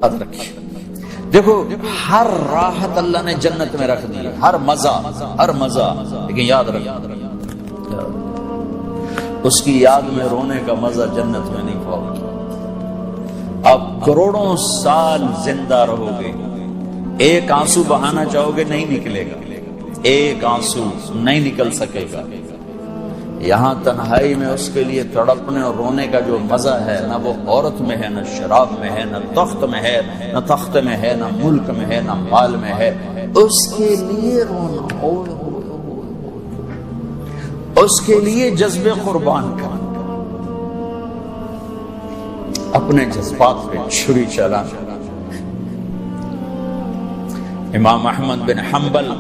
یاد رکھیے، دیکھو ہر راحت اللہ نے جنت میں رکھ دی، ہر مزہ، لیکن یاد رکھنا اس کی یاد میں رونے کا مزہ جنت میں نہیں پاؤ گے۔ آپ کروڑوں سال زندہ رہو گے، ایک آنسو بہانا چاہو گے نہیں نکلے گا، ایک آنسو نہیں نکل سکے گا۔ یہاں تنہائی میں اس کے لیے تڑپنے اور رونے کا جو مزہ ہے، نہ وہ عورت میں ہے، نہ شراب میں ہے، نہ تخت میں ہے، نہ تخت میں ہے، نہ ملک میں ہے، نہ مال میں ہے، اس کے لیے رونا، اس کے لیے جذب قربان کرنا، اپنے جذبات پہ چھری چلانا۔ امام احمد بن حنبل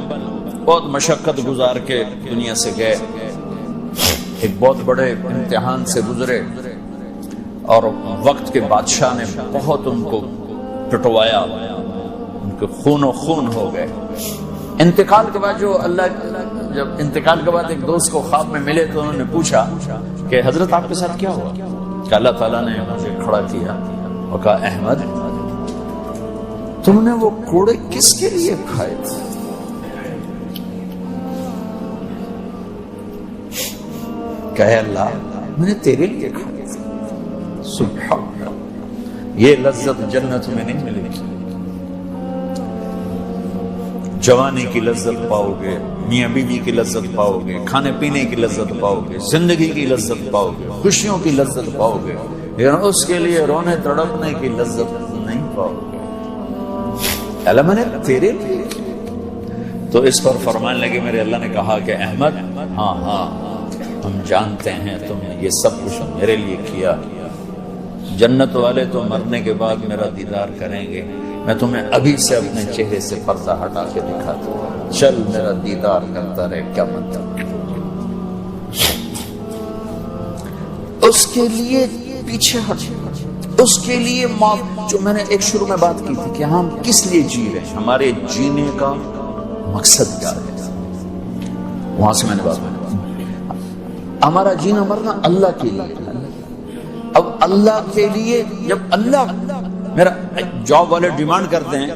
بہت مشقت گزار کے دنیا سے گئے، ایک بہت بڑے امتحان سے گزرے، اور وقت کے بادشاہ نے بہت ان کو پٹوایا، ان کے خون و خون ہو گئے۔ انتقال کے بعد جب انتقال کے بعد ایک دوست کو خواب میں ملے تو انہوں نے پوچھا کہ حضرت آپ کے ساتھ کیا ہوا؟ کہ اللہ تعالیٰ نے مجھے کھڑا کیا اور کہا احمد تم نے وہ کوڑے کس کے لیے کھائے تھے؟ کہے اللہ میں نے تیرے لیے کھائے تھے۔ سبحان اللہ، یہ لذت جنت میں نہیں ملے گی۔ جوانی کی لذت پاؤ گے، میاں بیوی کی لذت پاؤ گے، کھانے پینے کی لذت پاؤ گے، زندگی کی لذت پاؤ گے، خوشیوں کی لذت پاؤ گے، لیکن اس کے لیے رونے تڑپنے کی لذت نہیں پاؤ گے۔ اللہ میں نے تیرے لیے، تو اس پر فرمانے لگے میرے اللہ نے کہا کہ احمد ہاں ہم جانتے ہیں تم نے یہ سب کچھ میرے لیے کیا، جنت والے تو مرنے کے بعد میرا دیدار کریں گے، میں تمہیں ابھی سے اپنے چہرے سے پردہ ہٹا کے دکھاتا ہوں، چل میرا دیدار کرتا رہے۔ کیا مطلب؟ اس کے لیے پیچھے ہٹ، اس کے لیے جو میں نے ایک شروع میں بات کی تھی کہ ہم کس لیے جی رہے ہیں، ہمارے جینے کا مقصد کیا ہے، وہاں سے میں نے بات کی۔ ہمارا جینا مرنا اللہ کے لیے، اب اللہ کے لیے جب اللہ میرا جاب والے ڈیمانڈ کرتے ہیں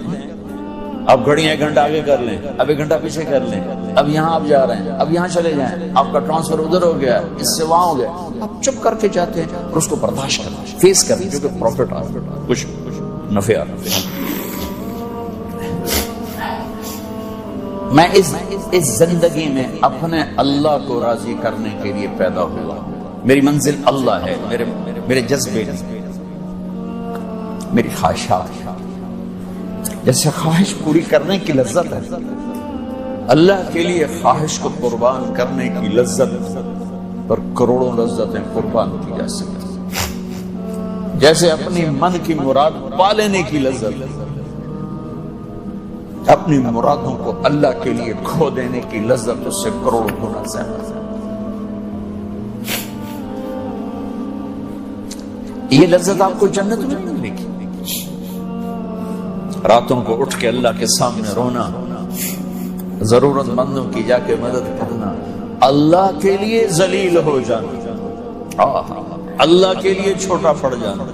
اب گھڑیاں 1 گھنٹہ آگے کر لیں، اب 1 گھنٹہ پیچھے کر لیں، اب یہاں آپ جا رہے ہیں، اب یہاں چلے جائیں، آپ کا ٹرانسفر ادھر ہو گیا، اس سے وہاں ہو گیا، آپ چپ کر کے جاتے ہیں اور اس کو برداشت کرتے ہیں، فیس کرتے ہیں، کیونکہ پروفٹ آ رہا ہے، کچھ نفع آ رہا ہے۔ میں اس زندگی میں اپنے اللہ کو راضی کرنے کے لیے پیدا ہوا، میری منزل اللہ ہے، میرے جذبے، میری خواہشات، جیسے خواہش پوری کرنے کی لذت ہے، اللہ کے لیے خواہش کو قربان کرنے کی لذت پر کروڑوں لذتیں قربان کی جا سکتی، جیسے اپنی من کی مراد پا لینے کی لذت، اپنی مرادوں کو اللہ کے لیے کھو دینے کی لذت اس سے کروڑوں گنا زیادہ ہے۔ یہ لذت آپ کو جنت میں ملے گی۔ راتوں کو اٹھ کے اللہ کے سامنے رونا، ضرورت مندوں کی جا کے مدد کرنا، اللہ کے لیے ذلیل ہو جانا، اللہ کے لیے چھوٹا پڑ جانا،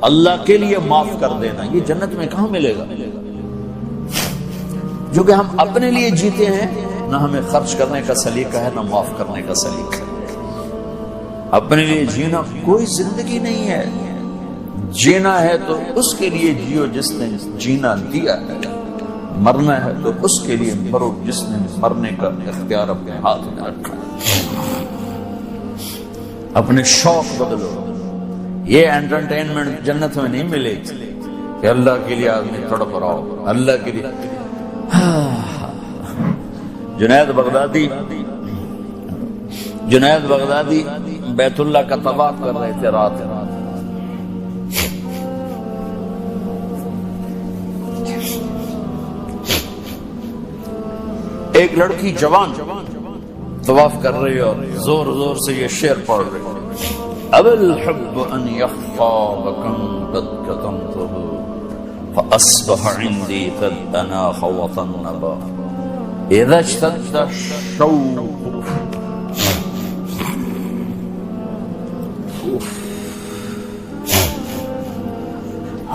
اللہ کے لیے معاف کر دینا، یہ جنت میں کہاں ملے گا؟ جو کہ ہم اپنے لیے جیتے ہیں، نہ ہمیں خرچ کرنے کا سلیقہ ہے، نہ معاف کرنے کا سلیقہ ہے۔ اپنے لیے جینا کوئی زندگی نہیں ہے، جینا ہے تو اس کے لیے جیو جس نے جینا دیا ہے، مرنا ہے تو اس کے لیے مرو جس نے مرنے کا اختیار اپنے ہاتھ میں رکھا ہے۔ اپنے شوق بدلو، یہ انٹرٹینمنٹ جنت میں نہیں ملے گی کہ اللہ کے لیے آدمی تڑپ رہا ہو، اللہ کے لیے۔ جنید بغدادی بیت اللہ کا طواف کر رہے تھے رات۔ ایک لڑکی جوان طواف کر رہی اور زور زور سے یہ شعر پڑھ رہی، اب الحب ان یخفا وکم قد کتمته فاصبح عندي قد اناخ وطنبا اذا اشتد الشوق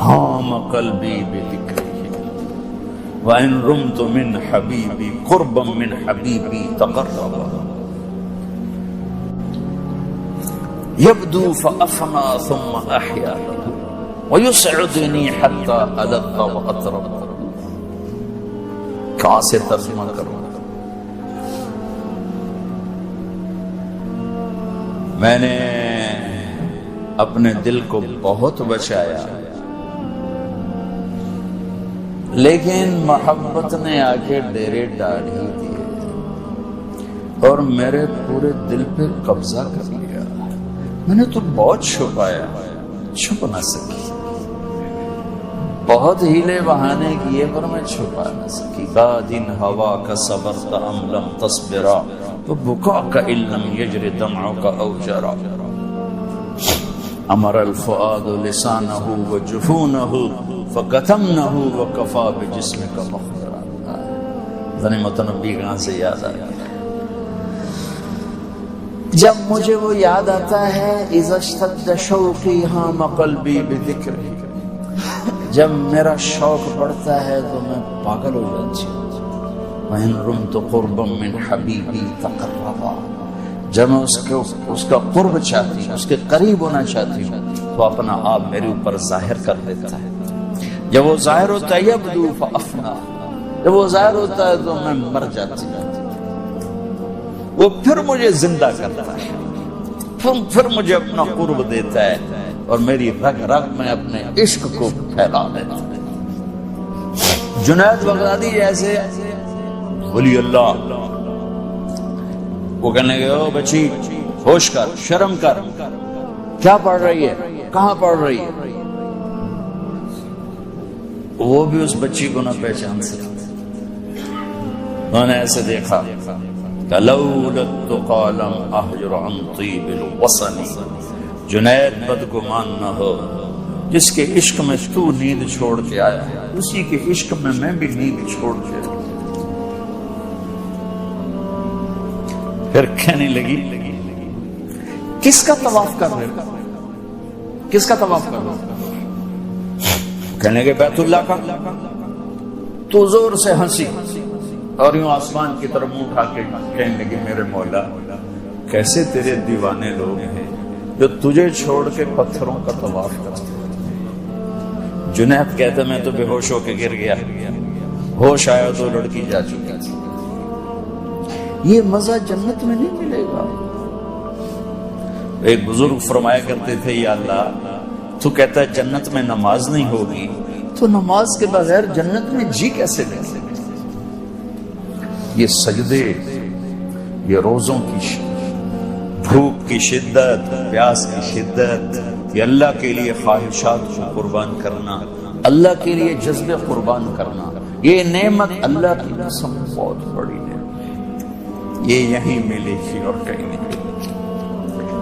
حام قلبی بذکرہ وَإِن رُمْتُ مِنْ حَبِيبِي قُرْبًا مِنْ حَبِيبِي تَقَرَّبَ يَبْدُو فَأَفْنَى ثُمَّ أَحْيَا وَيُسْعِدُنِي حَتَّى أَلَذَّ وَأَطْرَبَ. کہاں سے ترجمہ کروں؟ میں نے اپنے دل کو بہت بچایا، لیکن محبت نے آ کے ڈیرے ڈال ہی دیے اور میرے پورے دل پہ قبضہ کر لیا. میں نے تو بہت چھپایا، چھپ نہ سکی. بہت ہیلے بہانے کیے پر میں چھپا نہ سکی. بادن ہوا کا صبرت ام لم تصبرا وبكاءك ان لم يجر دمعك او جرا. امر الفؤاد لسانه وجفونه فكتمنه وكفى بجسمك مخبرا. ذن متنبی کہاں سے یاد آیا؟ جب مجھے وہ یاد آتا ہے اذا اشتد شوقی حام قلبی بذکرہ، جب میرا شوق بڑھتا ہے تو میں پاگل ہو جاتی ہوں. وَإِن رُمْتُ قُرْبًا مِّنْ حَبِيبِي تَقَرَّبَا، جب میں اس کا قرب چاہتی ہوں، اس کے قریب ہونا چاہتی ہوں تو اپنا آپ میرے اوپر ظاہر کر دیتا ہے. جب وہ ظاہر ہوتا ہے یبدو فأفنا، جب وہ ظاہر ہوتا ہے تو میں مر جاتی ہوں. وہ پھر مجھے زندہ کرتا ہے، پھر مجھے اپنا قرب دیتا ہے اور میری رگ رگ میں اپنے عشق کو پھیلا دیتا ہے. جنید بغدادی جیسے ولی اللہ، وہ کہنے گئے او بچی ہوش کر، شرم کر، کیا پڑھ رہی ہے، کہاں پڑھ رہی ہے؟ وہ بھی اس بچی کو نہ پہچان سکتے. انہوں نے ایسے دیکھا کہ لولا التقى لم اهجر عن طيب الوصن. جنید بدگمان نہ ہو، جس کے عشق میں تو نیند چھوڑ کے آیا ہے اسی کے عشق میں بھی نیند چھوڑ کے آیا. پھر کہنے لگی کس کا طواف کر رہے ہو؟ کس کا طواف کر رہے ہو؟ کہنے لگے بیت اللہ کا. تو زور سے ہنسی اور یوں آسمان کی طرف منہ اٹھا کے کہنے لگی میرے مولا کیسے تیرے دیوانے لوگ ہیں جو تجھے چھوڑ کے پتھروں کا طواف کرتے. جنید کہتے میں تو بے ہوش ہو کے گر گیا، ہوش آیا تو لڑکی جا چکی تھی. یہ مزہ جنت میں نہیں ملے گا. ایک بزرگ فرمایا کرتے تھے یا اللہ تو کہتا ہے جنت میں نماز نہیں ہوگی تو نماز کے بغیر جنت میں جی کیسے لیں؟ یہ سجدے، یہ روزوں کی بھوک کی شدت، پیاس کی شدت، یہ اللہ کے لیے خواہشات کو قربان کرنا، اللہ کے لیے جذبے قربان کرنا، یہ نعمت اللہ کی قسم بہت بڑی ہے. یہ یہیں ملے گی اور کہیں نہیں.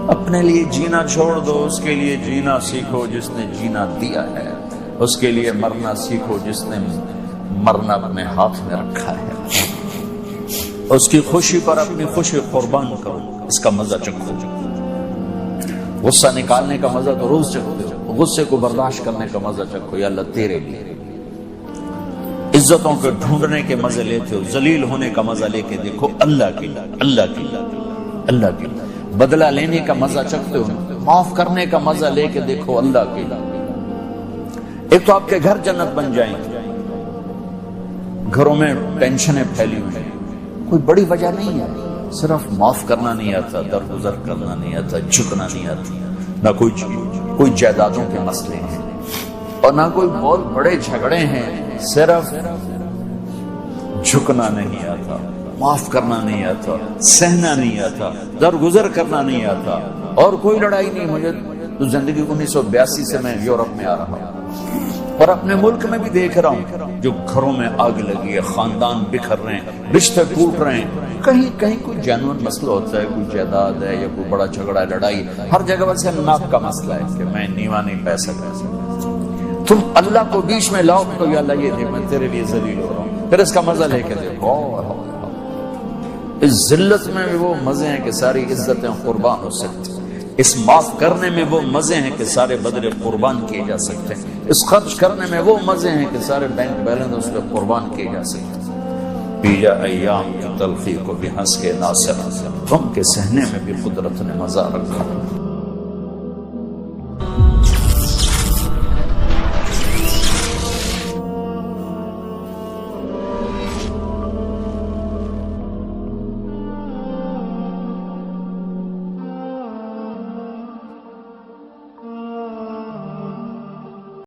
اپنے لیے جینا چھوڑ دو، اس کے لیے جینا سیکھو جس نے جینا دیا ہے. اس کے لیے مرنا سیکھو جس نے مرنا اپنے ہاتھ میں رکھا ہے. اس کی خوشی پر اپنی خوشی قربان کرو، اس کا مزہ چکھو. غصہ نکالنے کا مزہ تو روز چکھتے ہو، غصے کو برداشت کرنے کا مزہ چکھو. یا اللہ تیرے لیے عزتوں کو ڈھونڈنے کے مزے لیتے ہو، ذلیل ہونے کا مزہ لے کے دیکھو اللہ کی، اللہ کی، اللہ کی. بدلہ لینے کا مزہ چکھتے ہو، معاف کرنے کا مزہ لے کے دیکھو اللہ کی. ایک تو آپ کے گھر جنت بن جائیں گے. گھروں میں ٹینشنیں پھیلی ہوئی ہیں، کوئی بڑی وجہ نہیں ہے، صرف معاف کرنا نہیں آتا، درگزر کرنا نہیں آتا، جھکنا نہیں آتا. نہ کوئی جائیدادوں کے مسئلے ہیں اور نہ کوئی بہت بڑے جھگڑے ہیں، صرف جھکنا نہیں آتا، معاف کرنا نہیں آتا، سہنا نہیں آتا، درگزر کرنا نہیں آتا. اور کوئی لڑائی نہیں. مجھے تو زندگی 1982 سے میں یورپ میں آ رہا ہوں اور اپنے ملک میں بھی دیکھ رہا ہوں جو گھروں میں آگ لگی ہے، خاندان بکھر رہے ہیں، رشتے ٹوٹ رہے ہیں. کہیں کہیں کوئی جینوئن مسئلہ ہوتا ہے، کوئی جائیداد ہے یا کوئی بڑا جھگڑا ہے، لڑائی. ہر جگہ بس ناک کا مسئلہ ہے کہ میں نیوا نہیں پہ سکتا. تم اللہ کو بیچ میں لاؤ تو یا اللہ یہ دیکھ میں تیرے لیے ذلیل ہو رہا ہوں، پھر اس کا مزہ لے کے دیکھو. اس ذلت میں بھی وہ مزے ہیں کہ ساری عزتیں قربان ہو سکتی. اس معاف کرنے میں وہ مزے ہیں کہ سارے بدلے قربان کیے جا سکتے ہیں، اس خرچ کرنے میں وہ مزے ہیں کہ سارے بینک بیلنس اس پہ قربان کیے جا سکتے ہیں۔ بیجا ایام کی تلخی کو بھی ہنس کے ناصر، غم کے سہنے میں بھی قدرت نے مزہ رکھا۔